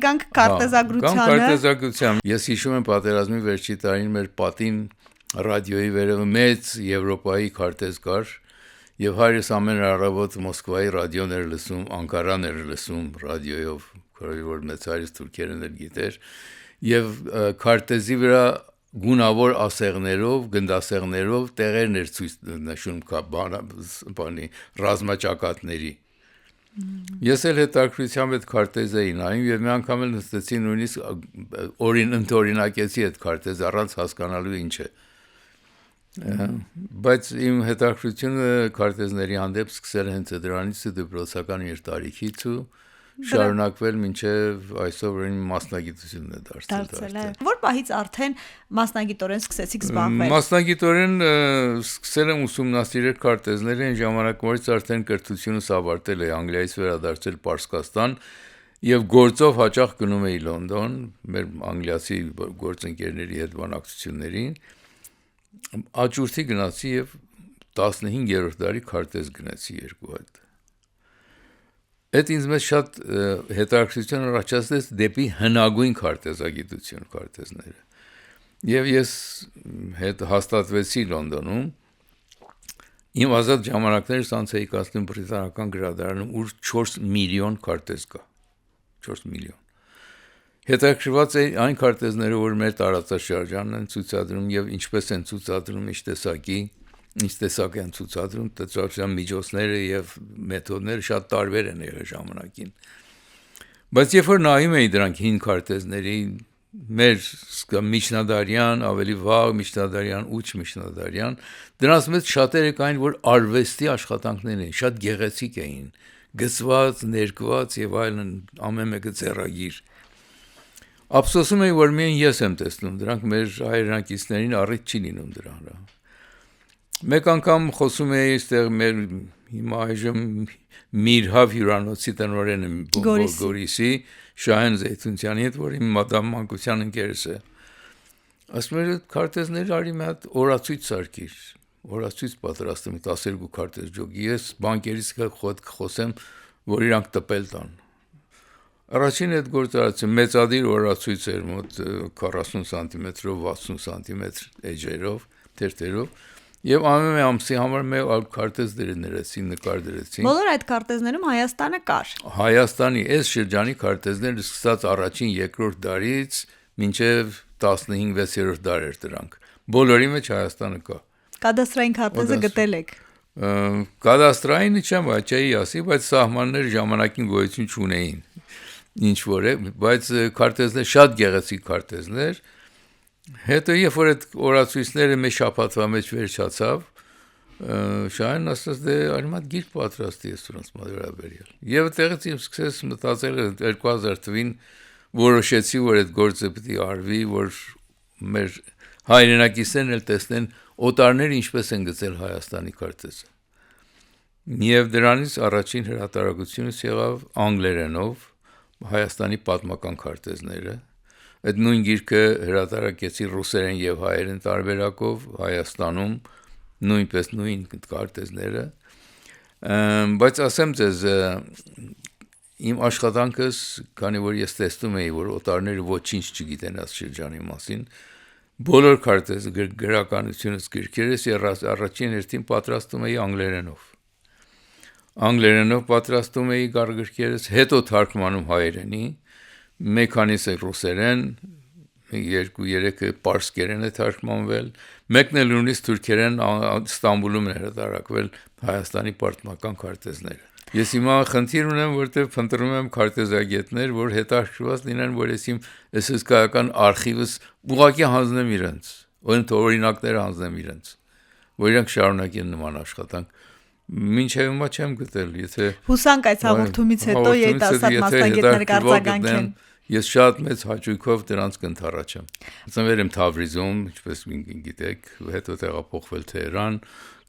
Գանք քարտեզագրությանը։ Ես հիշում եմ պատերազմի վերջի տարին մեր պատին ռադիոյի վերևը մեծ Եվրոպայի քարտեզ կար եւ հայրս ամեն առավոտ Մոսկվայի ռադիոն էր լսում, Անկարան էր լսում ռադիոյով, որ մեծ հայրս թուրքերեն էլ գիտեր եւ քարտեզի վրա գունավոր ասեղներով, գնդասեղներով տեղերն էր ցույց նշում բանի ռազմաճակատների։ Ես էլ հետաքրքրությամբ այդ քարտեզը էի նայում եւ մի անգամ էլ նստեցի նույնիսկ ընդօրինակեցի այդ քարտեզը առանց հասկանալու ինչ է։ Բայց իմ հետաքրքրությունը քարտեզների հանդեպ սկսել է հենց դրանից դպրոցական իր տարիքից ու շարունակվել մինչև այսօր իմ մասնագիտությունն է դարձել։ Որ պահից արդեն մասնագիտորեն սկսեցիք զբաղվել։ Մասնագիտորեն սկսել եմ ուսումնասիրել քարտեզները, այն ժամանակվանից արդեն կրթությունս ավարտել էի, Անգլիայից վերադարձել Պարսկաստան եւ գործով հաճախ գնում էի Լոնդոն, մեր անգլիացի գործընկերների հետ բանակցություններին։ Աճուրդի գնացի եւ 15-րդ դարի քարտեզ գնացի երկու հատ։ Այդ ինձ մեծ շատ հետաքրքրություն առաջացրեց դեպի հնագույն քարտեզագիտություն քարտեզները։ Եվ ես հետ հաստատվեցի Լոնդոնում։ Իմ ազատ ժամանակներս անց էի կացնում բրիտանական գրադարանում, ուր 4 միլիոն քարտեզ կա։ 4 միլիոն։ Հետաքրքրված էի այն քարտեզները, որ մեր տարածաշրջանն են ցուցադրում եւ ինչպես են ցուցադրում, ինչ տեսակ են ցուցադրում, դրանց միջոցները եւ մեթոդները շատ տարբեր են եղել ժամանակին։ Բայց երբ որ նայում էի դրանք հին քարտեզների, մեր միջնադարյան, ավելի վաղ միջնադարյան, ուչ միջնադարյան, դրանց մեջ շատերը կային, որ արվեստի աշխատանքներ էին, շատ գեղեցիկ էին, գծված, ներկված եւ այլն, ամեն մեկը ձեռագիր։ Ափսոսում եմ, որ միայն ես եմ տեսնում դրանք, մեր հայրենակիցներին առիթ չի լինում դրան վրա։ Մեկ անգամ խոսում էի այստեղ մեր հիմա այժմ Միրհավ հյուրանոցի տնօրենը Գորիսի Շահեն Զեյթունցյանի հետ, որ իմ մադամ մանկության ընկերս է։ Ասում էր քարտեզներ արի մի հատ օրացույց սարքիր, օրացույց պատրաստում 12 քարտեզ ջոգի, ես բանկերից խոսեմ, որ իրանք տպել տան։ Առաջին այդ գործարարությունը մեծադիր օրացույց էր, մոտ 40 սանտիմետրով, 60 սանտիմետր էջերով, թերթերով, եւ ամեն ամսի համար մեկ քարտեզ դրեցին, նկար դրեցին։ Բոլոր այդ քարտեզներում Հայաստանը կար։ Հայաստանի այս շրջանի քարտեզները սկսած առաջին, երկրորդ դարից մինչև 15-6-րդ դար էր դրանք։ Բոլորի մեջ Հայաստանը կա։ Կադաստրային քարտեզը գտել եք։ Կադաստրայինը չեմ աչեի ասի, բայց սահմանները ժամանակին գոյություն չունեին։ Ինչ որ է, բայց քարտեզներ շատ գեղեցիկ քարտեզներ։ Հետո երբ որ այդ օրացույցները մի շաբաթվա մեջ վերջացավ, Շահեն ասաց դե արմատ գիրք պատրաստի ես ոնց վերաբերյալ։ Եվ այդտեղից իմ սկսեց մտածել 2000 թվին որոշեցի, որ այդ գործը պետք է արվի, որ մեր հայրենակիցներն էլ տեսնեն օտարները ինչպես են գծել Հայաստանի քարտեզը։ Եվ դրանից առաջին հրատարակությունս եղավ անգլերենով Հայաստանի պատմական քարտեզները։ Այդ նույն գիրքը հրատարակեցի ռուսերեն եւ հայերեն տարբերակով Հայաստանում, նույնպես նույն քարտեզները։ Բայց ասեմ ձեզ, իմ աշխատանքս, քանի որ ես տեսնում էի, որ օտարները ոչինչ չգիտեն այս շրջանի մասին, բոլոր քարտեզ գրականությունս գրքերս առաջին հերթին պատրաստում էի անգլերենով։ Անգլերենով պատրաստում էի գրքերս, հետո թարգմանում հայերենի, մեկ քանիսը ռուսերեն, 2-3-ը պարսկերեն է թարգմանվել, մեկն էլ նույնիսկ թուրքերեն Ստամբուլում է հրատարակվել Հայաստանի պատմական քարտեզները։ Ես հիմա խնդիր ունեմ, որտեղ փնտրում եմ քարտեզագետներ, որ հետաքրքրված լինեն, որ ես իմ հսկայական արխիվս ուղղակի հանձնեմ իրենց, օրինակները հանձնեմ իրենց, որ իրանք շարունակեն նման աշխատանք։ Մինչև հիմա չեմ գտել, եթե հուսանք այս հաղորդումից հետո երիտասարդ մասնագետներ կարձագանքեն։ Ես շատ մեծ հաճույքով դրանց կընթառաջեմ։ Ծնվել եմ Թավրիզում, ինչպես գիտեք, հետո տեղափոխվել Թեհրան,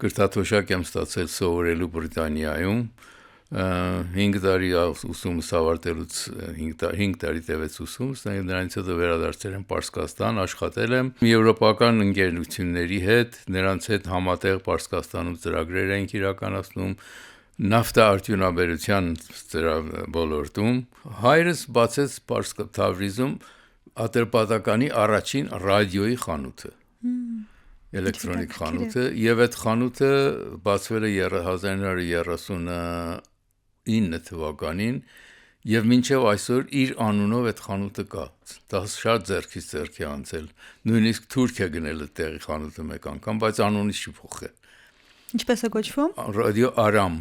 կրթաթոշակ եմ ստացել սովորելու Բրիտանիայում, 5 տարի ուսումս ավարտելուց 5 տարի տևեց ուսումս, նրանից հետո վերադարձել եմ Պարսկաստան, աշխատել եմ եվրոպական ընկերությունների հետ, նրանց հետ համատեղ Պարսկաստանում ծրագրեր ենք իրականացնում, նավթարդյունաբերության ոլորտում հայրս բացեց Թավրիզում Ատրպատականի առաջին ռադիոյի խանութը էլեկտրոնիկ խանութը եւ այդ խանութը բացվել է 1939 թվականին եւ մինչեւ այսօր իր անունով այդ խանութը կա դա շատ ձեռքից ձեռքի անցել նույնիսկ Թուրքիա գնել է տեղի խանութը մեկ անգամ բայց անունը չի փոխել Ինչպես է կոչվում ռադիո Արամ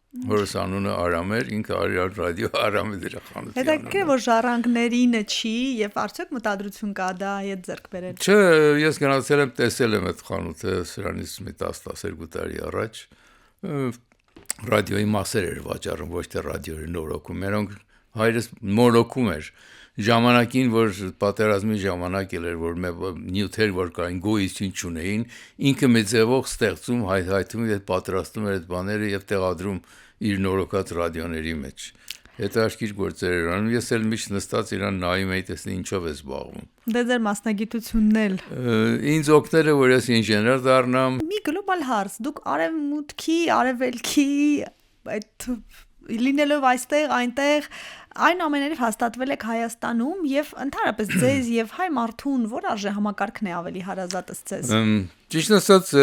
Որս անունը Արամ էր, ինքը ռադիո Արամը դրա խանութի անունը։ Հետաքրքիր որ ժառանգներինը չի եւ արդյոք մտադրություն կա դա այդ ձեռք բերել։ Չէ, ես գնացել եմ տեսել եմ այդ խանութը սրանից մի 10-12 տարի առաջ։ Ռադիոյի մասեր էր վաճառում, ոչ թե ռադիոյի նորոգում, մերոնք հայրս մորոգում էր։ Ժամանակին, որ պատերազմի ժամանակ էր, որ նյութեր որ կային գոյություն չունեին, ինքը մի ձևով ստեղծում, հայթայթում եւ պատրաստում էր այդ բաները եւ տեղադրում իր նորոգած ռադիոների մեջ։ Հետաքրքիր գործեր էր անում, ես էլ միշտ նստած իրան նայում էի, տեսնի ինչով է զբաղվում։ Դե ձեր մասնագիտությունն էլ։ Ինձ օգնել է, որ ես ինժեներ դառնամ։ Մի գլոբալ հարց, դուք արևմուտքի, արևելքի այդ լինելով այստեղ, այնտեղ այն ամեներով հաստատվել եք Հայաստանում եւ ընդհանրապես ձեզ եւ հայ մարդուն որ արժե համակարգն է ավելի հարազատս ձեզ։ Ճիշտ ասած,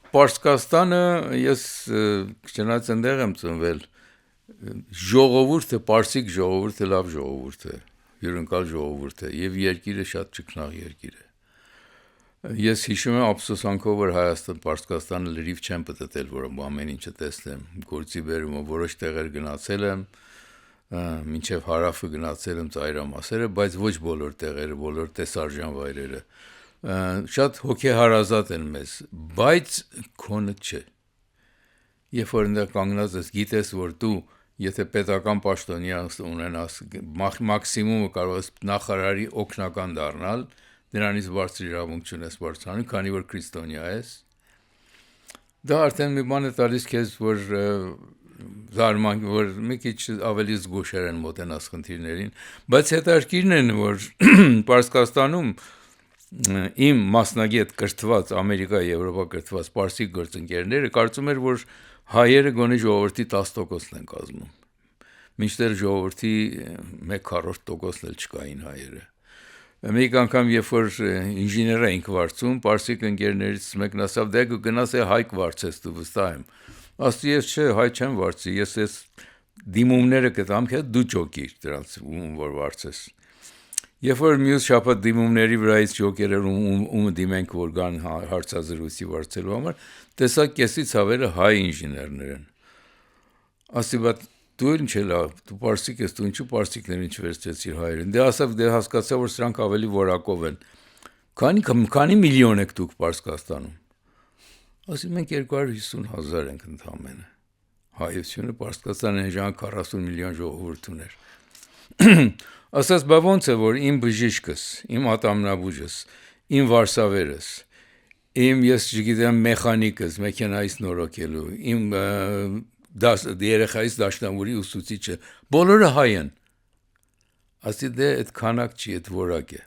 Պարսկաստանը ես չնայած այնտեղ եմ ծնվել, ժողովուրդը, պարսիկ ժողովուրդը լավ ժողովուրդ է, հյուրընկալ ժողովուրդ է եւ երկիրը շատ ճկնաղ երկիր է։ Ես հիշում եմ ափսոսանքով որ Հայաստան Պարսկաստանը լրիվ չեմ պատտել, որ ամեն ինչը տեսնեմ, գործի բերումը որոշ տեղեր գնացել եմ, մինչև հարավը գնացել եմ ծայրամասերը, բայց ոչ բոլոր տեղերը, բոլոր տեսարժան վայրերը։ Շատ հոգեհարազատ են մեզ, բայց քոնը չէ։ Երբ որ այնտեղ կանգնած ես, գիտես, որ դու եթե պետական պաշտոնյա ունենաս, մաքսիմումը կարող ես նախարարի օգնական դառնալ, դրանից բարձր իրավունք չունես բարձրանում, քանի որ քրիստոնյա ես։ Դա արդեն մի բան է տալիս քեզ, որ զարման, որ մի քիչ ավելի զգուշեր են մոտենաս խնդիրներին, բայց հետաքրքիրն է, որ Պարսկաստանում իմ մասնագետ կրթված Ամերիկա, Եվրոպա կրթված պարսիկ գործընկերները կարծում էր, որ հայերը գոնե ժողովրդի 10%-ն են կազմում։ Մինչդեռ ժողովրդի 1/4%-ն էլ չկային հայերը։ Մեկ անգամ երբ որ ինժեներ էինք վարձում, պարսիկ ընկերներից մեկն ասավ, դե գնաս հայ կվարձես դու վստահ եմ։ Ասի ես չէ, հայ չեմ վարձի, ես դիմումները կտամ, թե դու ճոկիր դրանց որ վարձես։ Երբ որ մյուս շաբաթ դիմումների վրայից ջոկերեր ում դիմենք որ գան հարցազրույցի վարձելու համար, տեսա կեսից ավերը հայ ինժեներներ են։ Ասի բայց դու ինչ է լավ, դու պարսիկ ես, դու ինչու պարսիկներին չվերցրեցիր հայերին։ Դե ասավ, դե հասկացա, որ սրանք ավելի որակով են։ Քանի միլիոն եք դուք Պարսկաստանում։ Ասի մենք 250,000 ենք ընդամենը։ Հայությունը Պարսկաստանը այժմ 40 միլիոն ժողովուրդ ուներ։ Ասաց, բա ոնց է որ իմ բժիշկս, իմ ատամնաբուժս, իմ վարսավերս, իմ ես չգիտեմ մեխանիկս, մեքենայից նորոգելու, իմ երեխայից դաշնամուրի ուսուցիչը, բոլորը հայ են։ Ասի դե այդ քանակ չի, այդ որակ է։